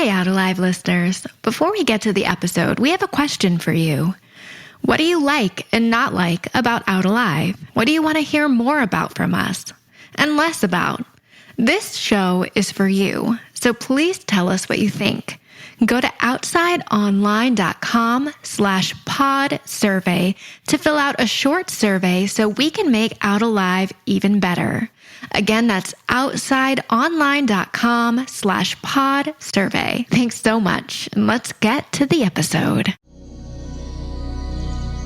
Hey, Out Alive listeners. Before we get to the episode, we have a question for you. What do you like and not like about Out Alive? What do you want to hear more about from us and less about? This show is for you, so please tell us what you think. Go to outsideonline.com/pod survey to fill out a short survey so we can make Out Alive even better. Again, that's outsideonline.com/pod survey. Thanks so much, and let's get to the episode.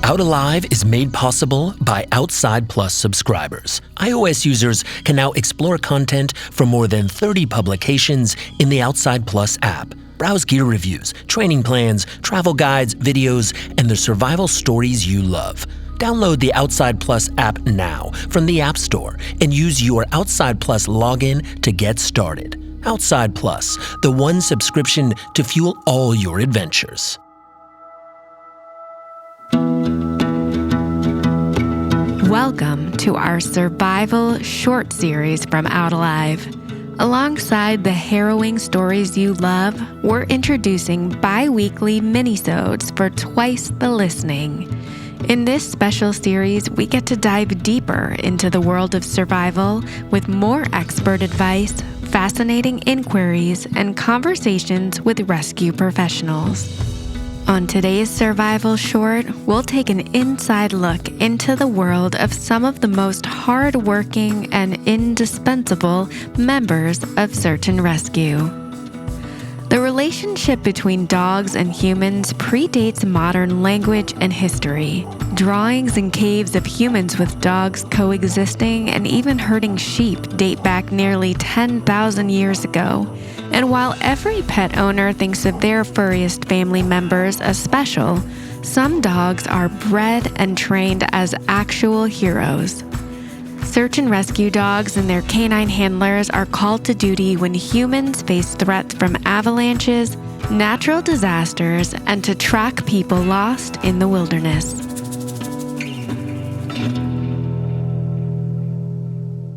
Out Alive is made possible by Outside Plus subscribers. iOS users can now explore content from more than 30 publications in the Outside Plus app. Browse gear reviews, training plans, travel guides, videos, and the survival stories you love. Download the Outside Plus app now from the App Store and use your Outside Plus login to get started. Outside Plus, the one subscription to fuel all your adventures. Welcome to our survival short series from Out Alive. Alongside the harrowing stories you love, we're introducing bi-weekly minisodes for twice the listening. In this special series, we get to dive deeper into the world of survival with more expert advice, fascinating inquiries, and conversations with rescue professionals. On today's survival short, we'll take an inside look into the world of some of the most hard-working and indispensable members of search and rescue. The relationship between dogs and humans predates modern language and history. Drawings in caves of humans with dogs coexisting and even herding sheep date back nearly 10,000 years ago. And while every pet owner thinks of their furriest family members as special, some dogs are bred and trained as actual heroes. Search and rescue dogs and their canine handlers are called to duty when humans face threats from avalanches, natural disasters, and to track people lost in the wilderness.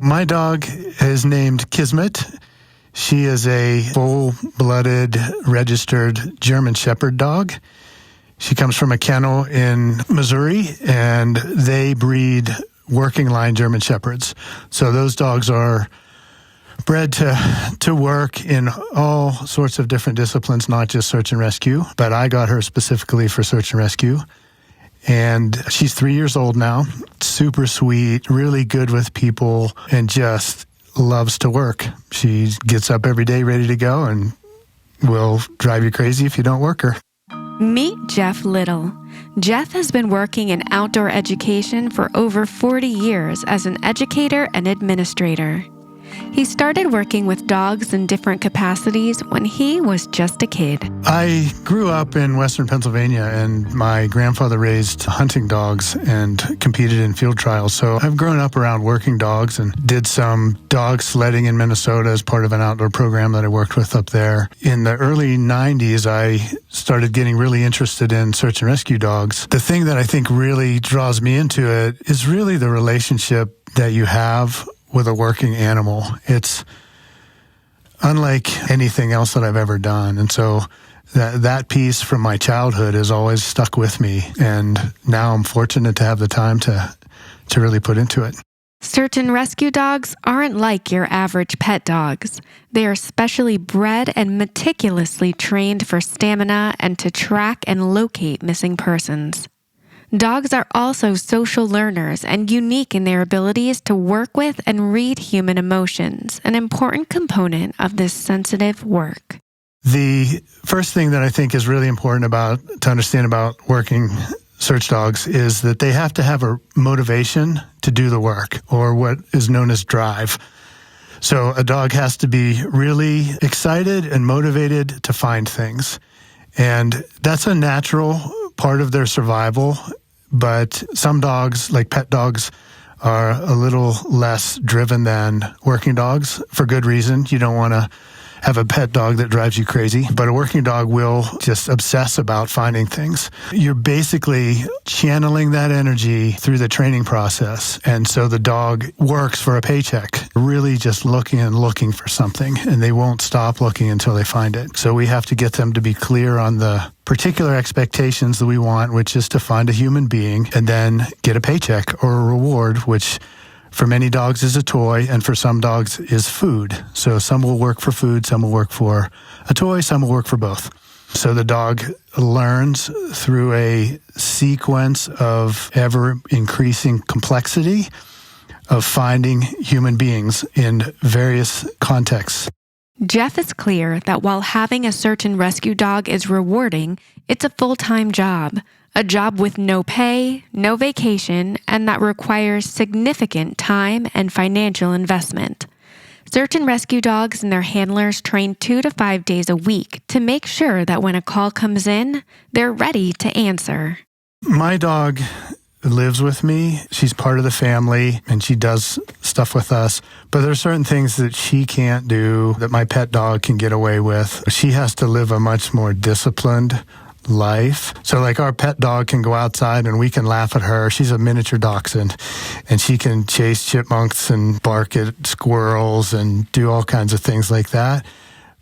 My dog is named Kismet. She is a full-blooded, registered German Shepherd dog. She comes from a kennel in Missouri, and they breed working line German Shepherds. So those dogs are bred to work in all sorts of different disciplines, not just search and rescue. But I got her specifically for search and rescue. And she's 3 years old now, super sweet, really good with people, and just loves to work. She gets up every day ready to go and will drive you crazy if you don't work her. Meet Jeff Little. Jeff has been working in outdoor education for over 40 years as an educator and administrator. He started working with dogs in different capacities when he was just a kid. I grew up in Western Pennsylvania, and my grandfather raised hunting dogs and competed in field trials. So I've grown up around working dogs and did some dog sledding in Minnesota as part of an outdoor program that I worked with up there. In the early 90s, I started getting really interested in search and rescue dogs. The thing that I think really draws me into it is really the relationship that you have with a working animal. It's unlike anything else that I've ever done. And so that piece from my childhood has always stuck with me. And now I'm fortunate to have the time to really put into it. Search and rescue dogs aren't like your average pet dogs. They are specially bred and meticulously trained for stamina and to track and locate missing persons. Dogs are also social learners and unique in their abilities to work with and read human emotions, an important component of this sensitive work. The first thing that I think is really important to understand about working search dogs is that they have to have a motivation to do the work, or what is known as drive. So a dog has to be really excited and motivated to find things. And that's a natural part of their survival. But some dogs, like pet dogs, are a little less driven than working dogs for good reason. You don't want to have a pet dog that drives you crazy, but a working dog will just obsess about finding things. You're basically channeling that energy through the training process. And so the dog works for a paycheck, really just looking and looking for something, and they won't stop looking until they find it. So we have to get them to be clear on the particular expectations that we want, which is to find a human being and then get a paycheck or a reward, which for many dogs is a toy, and for some dogs is food. So some will work for food, some will work for a toy, some will work for both. So the dog learns through a sequence of ever-increasing complexity of finding human beings in various contexts. Jeff is clear that while having a search and rescue dog is rewarding, it's a full-time job. A job with no pay, no vacation, and that requires significant time and financial investment. Search and rescue dogs and their handlers train 2 to 5 days a week to make sure that when a call comes in, they're ready to answer. My dog lives with me. She's part of the family, and she does stuff with us. But there are certain things that she can't do that my pet dog can get away with. She has to live a much more disciplined life. So like our pet dog can go outside and we can laugh at her. She's a miniature dachshund, and she can chase chipmunks and bark at squirrels and do all kinds of things like that.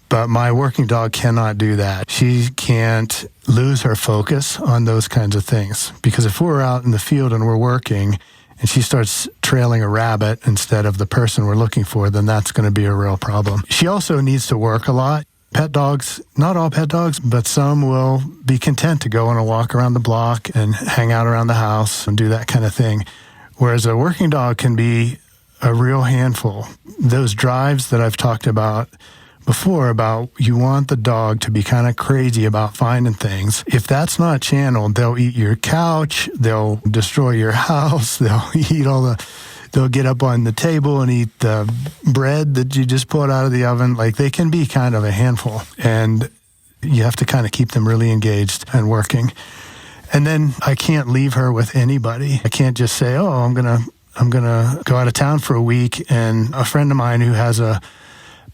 But my working dog cannot do that. She can't lose her focus on those kinds of things, because if we're out in the field and we're working and she starts trailing a rabbit instead of the person we're looking for, then that's going to be a real problem. She also needs to work a lot. Pet dogs, not all pet dogs, but some will be content to go on a walk around the block and hang out around the house and do that kind of thing. Whereas a working dog can be a real handful. Those drives that I've talked about before, about you want the dog to be kind of crazy about finding things. If that's not channeled, they'll eat your couch, they'll destroy your house, they'll get up on the table and eat the bread that you just pulled out of the oven. Like, they can be kind of a handful, and you have to kind of keep them really engaged and working. And then I can't leave her with anybody. I can't just say, oh, I'm gonna go out of town for a week, and a friend of mine who has a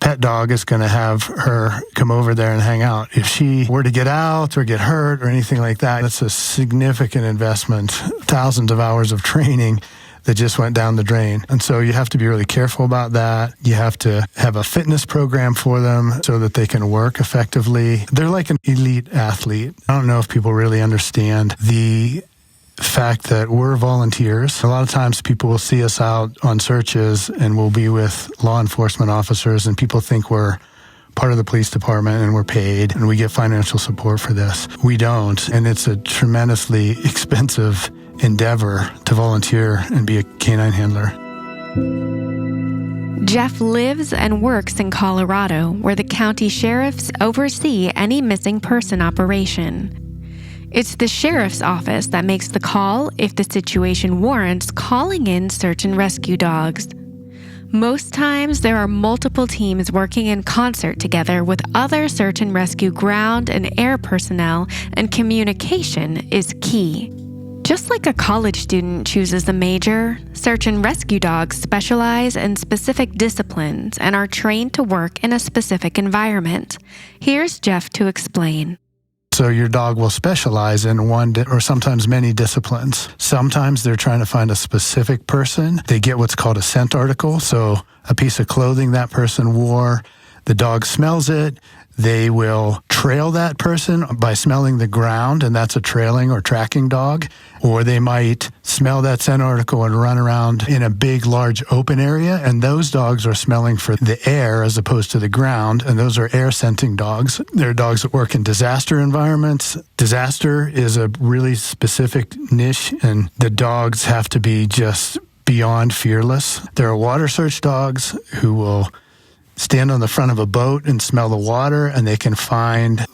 pet dog is going to have her come over there and hang out. If she were to get out or get hurt or anything like that, that's a significant investment, thousands of hours of training that just went down the drain. And so you have to be really careful about that. You have to have a fitness program for them so that they can work effectively. They're like an elite athlete. I don't know if people really understand the fact that we're volunteers. A lot of times people will see us out on searches and we'll be with law enforcement officers, and people think we're part of the police department and we're paid and we get financial support for this. We don't, and it's a tremendously expensive endeavor to volunteer and be a canine handler. Jeff lives and works in Colorado, where the county sheriffs oversee any missing person operation. It's the sheriff's office that makes the call if the situation warrants calling in search and rescue dogs. Most times, there are multiple teams working in concert together with other search and rescue ground and air personnel, and communication is key. Just like a college student chooses a major, search and rescue dogs specialize in specific disciplines and are trained to work in a specific environment. Here's Jeff to explain. So your dog will specialize in one or sometimes many disciplines. Sometimes they're trying to find a specific person. They get what's called a scent article, so a piece of clothing that person wore. The dog smells it. They will trail that person by smelling the ground, and that's a trailing or tracking dog. Or they might smell that scent article and run around in a big, large open area, and those dogs are smelling for the air as opposed to the ground, and those are air-scenting dogs. There are dogs that work in disaster environments. Disaster is a really specific niche, and the dogs have to be just beyond fearless. There are water search dogs who will stand on the front of a boat and smell the water, and they can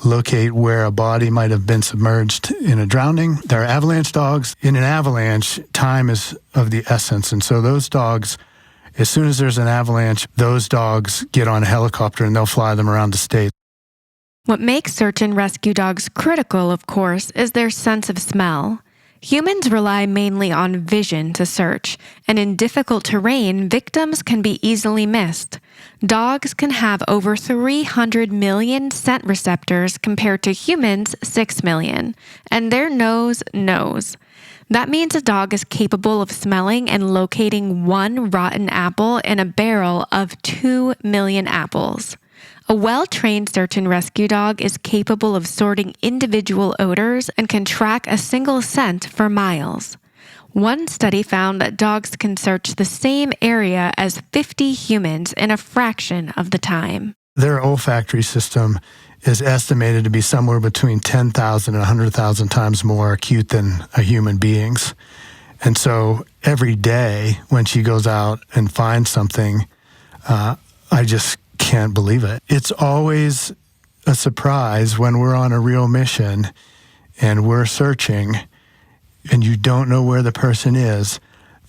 locate where a body might have been submerged in a drowning. There are avalanche dogs. In an avalanche, time is of the essence. And so those dogs, as soon as there's an avalanche, those dogs get on a helicopter and they'll fly them around the state. What makes search and rescue dogs critical, of course, is their sense of smell. Humans rely mainly on vision to search, and in difficult terrain, victims can be easily missed. Dogs can have over 300 million scent receptors compared to humans' 6 million, and their nose knows. That means a dog is capable of smelling and locating one rotten apple in a barrel of 2 million apples. A well-trained search and rescue dog is capable of sorting individual odors and can track a single scent for miles. One study found that dogs can search the same area as 50 humans in a fraction of the time. Their olfactory system is estimated to be somewhere between 10,000 and 100,000 times more acute than a human being's. And so every day when she goes out and finds something, I just can't believe it. It's always a surprise when we're on a real mission and we're searching and you don't know where the person is,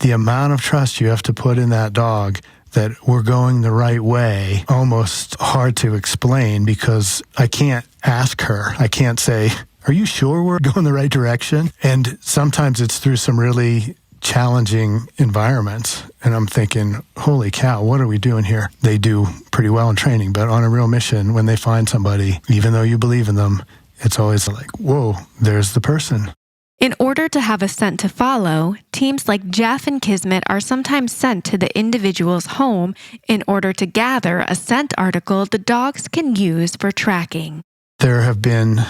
the amount of trust you have to put in that dog that we're going the right way, almost hard to explain because I can't ask her. I can't say, are you sure we're going the right direction? And sometimes it's through some really challenging environments. And I'm thinking, holy cow, what are we doing here? They do pretty well in training, but on a real mission, when they find somebody, even though you believe in them, it's always like, whoa, there's the person. In order to have a scent to follow, teams like Jeff and Kismet are sometimes sent to the individual's home in order to gather a scent article the dogs can use for tracking. There have been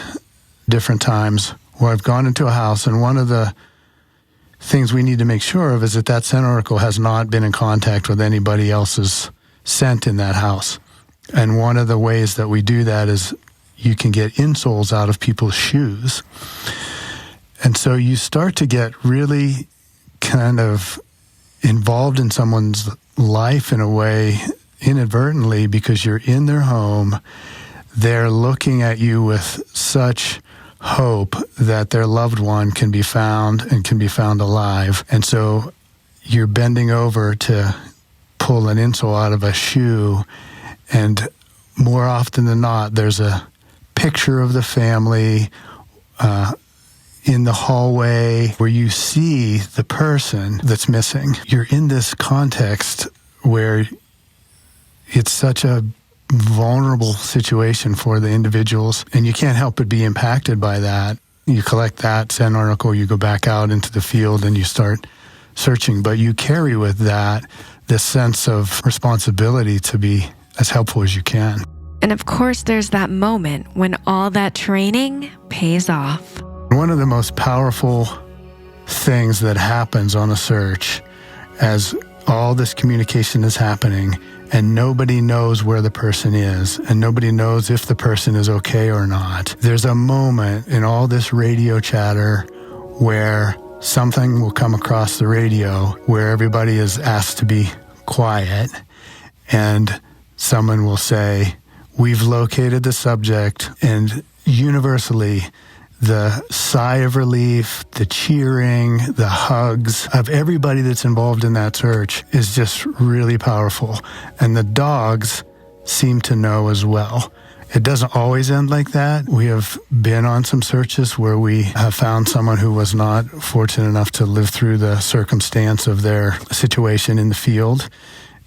different times where I've gone into a house, and one of the things we need to make sure of is that that scent article has not been in contact with anybody else's scent in that house. And one of the ways that we do that is you can get insoles out of people's shoes. And so you start to get really kind of involved in someone's life in a way inadvertently because you're in their home. They're looking at you with such hope that their loved one can be found and can be found alive. And so you're bending over to pull an insole out of a shoe, and more often than not, there's a picture of the family in the hallway where you see the person that's missing. You're in this context where it's such a vulnerable situation for the individuals, and you can't help but be impacted by that. You collect that scent article, you go back out into the field, and you start searching. But you carry with that this sense of responsibility to be as helpful as you can. And of course, there's that moment when all that training pays off. One of the most powerful things that happens on a search as all this communication is happening and nobody knows where the person is and nobody knows if the person is okay or not, there's a moment in all this radio chatter where something will come across the radio where everybody is asked to be quiet, and someone will say, "We've located the subject," and universally the sigh of relief, the cheering, the hugs of everybody that's involved in that search is just really powerful. And the dogs seem to know as well. It doesn't always end like that. We have been on some searches where we have found someone who was not fortunate enough to live through the circumstance of their situation in the field.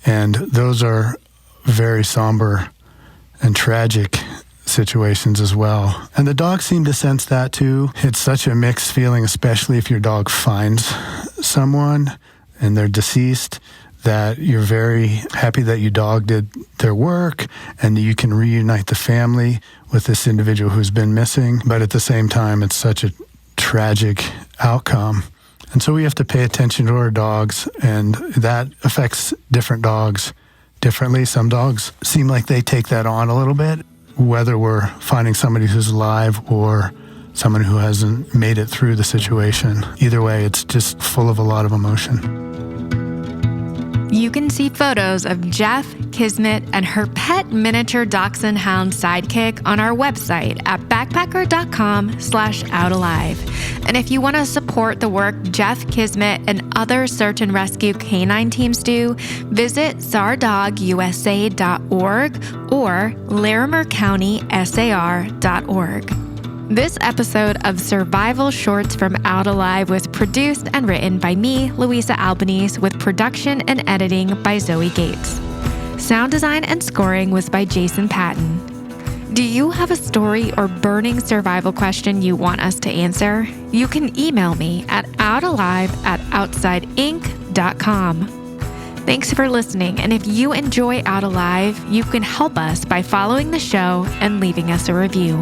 And those are very somber and tragic situations as well. And the dogs seem to sense that too. It's such a mixed feeling, especially if your dog finds someone and they're deceased, that you're very happy that your dog did their work and you can reunite the family with this individual who's been missing. But at the same time, it's such a tragic outcome. And so we have to pay attention to our dogs, and that affects different dogs differently. Some dogs seem like they take that on a little bit, whether we're finding somebody who's alive or someone who hasn't made it through the situation. Either way, it's just full of a lot of emotion. You can see photos of Jeff, Kismet, and her pet miniature dachshund hound sidekick on our website at backpacker.com/outalive. And if you want to support the work Jeff, Kismet, and other search and rescue canine teams do, visit sardogusa.org or LarimerCountySAR.org. This episode of Survival Shorts from Out Alive was produced and written by me, Louisa Albanese, with production and editing by Zoe Gates. Sound design and scoring was by Jason Patton. Do you have a story or burning survival question you want us to answer? You can email me at outalive@outsideinc.com. Thanks for listening, and if you enjoy Out Alive, you can help us by following the show and leaving us a review.